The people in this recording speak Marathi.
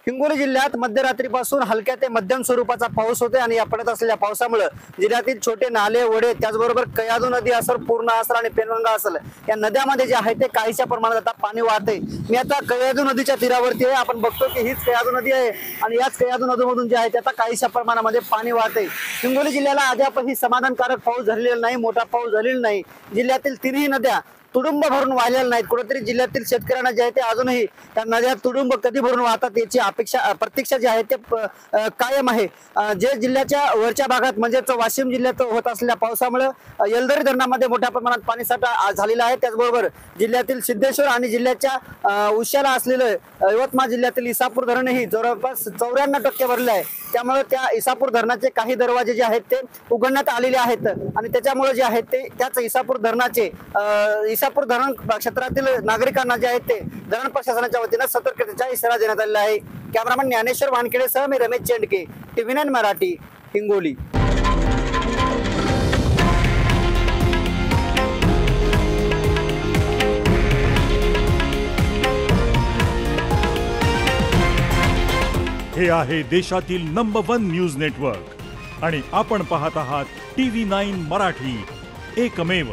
हिंगोली जिल्ह्यात मध्यरात्रीपासून हलक्या ते मध्यम स्वरूपाचा पाऊस होते आणि या पडत असलेल्या पावसामुळे जिल्ह्यातील छोटे नाले ओढे त्याचबरोबर कयाधू नदी असेल, पूर्णा असेल आणि पेनगंगा असेल या नद्यामध्ये जे आहे ते काहीशा प्रमाणात आता पाणी वाहते। मी आता कयाधू नदीच्या तीरावरती आहे। आपण बघतो की हीच कयाधू नदी आहे आणि याच कयाधू नदीमधून जे आहे ते आता काहीशा प्रमाणामध्ये पाणी वाहते। हिंगोली जिल्ह्याला अद्यापही समाधानकारक पाऊस झालेला नाही, मोठा पाऊस झालेला नाही। जिल्ह्यातील तिन्ही नद्या तुडुंब भरून वाहिलेल्या नाहीत। कुठेतरी जिल्ह्यातील शेतकऱ्यांना जे आहे ते अजूनही त्या नद्या तुडुंब कधी भरून वाहतात याची प्रतीक्षा जी आहे ते कायम आहे। जे जिल्ह्याच्या वरच्या भागात म्हणजेच वाशिम जिल्ह्यात होत असलेल्या पावसामुळे येलदरी धरणामध्ये मोठ्या प्रमाणात पाणीसाठा झालेला आहे। त्याचबरोबर जिल्ह्यातील सिद्धेश्वर आणि जिल्ह्याच्या उश्याला असलेलं यवतमाळ जिल्ह्यातील इसापूर धरणही जवळपास 94% भरले आहे। त्यामुळे त्या इसापूर धरणाचे काही दरवाजे जे आहेत ते उघडण्यात आलेले आहेत आणि त्याच्यामुळे जे आहेत ते त्याच इसापूर धरणाचे इसापूर धरण क्षेत्रातील नागरिकांना जे आहेत ते धरण प्रशासनाच्या वतीने सतर्कतेचा इशारा देण्यात आलेला आहे। कॅमेरामन ज्ञानेश्वर वानखेडेसह मी रमेश चेंडके, TV9 मराठी, हिंगोली। हे आहे देशातील नंबर 1 न्यूज नेटवर्क आणि आपण पाहत आहात TV9 मराठी, एकमेव।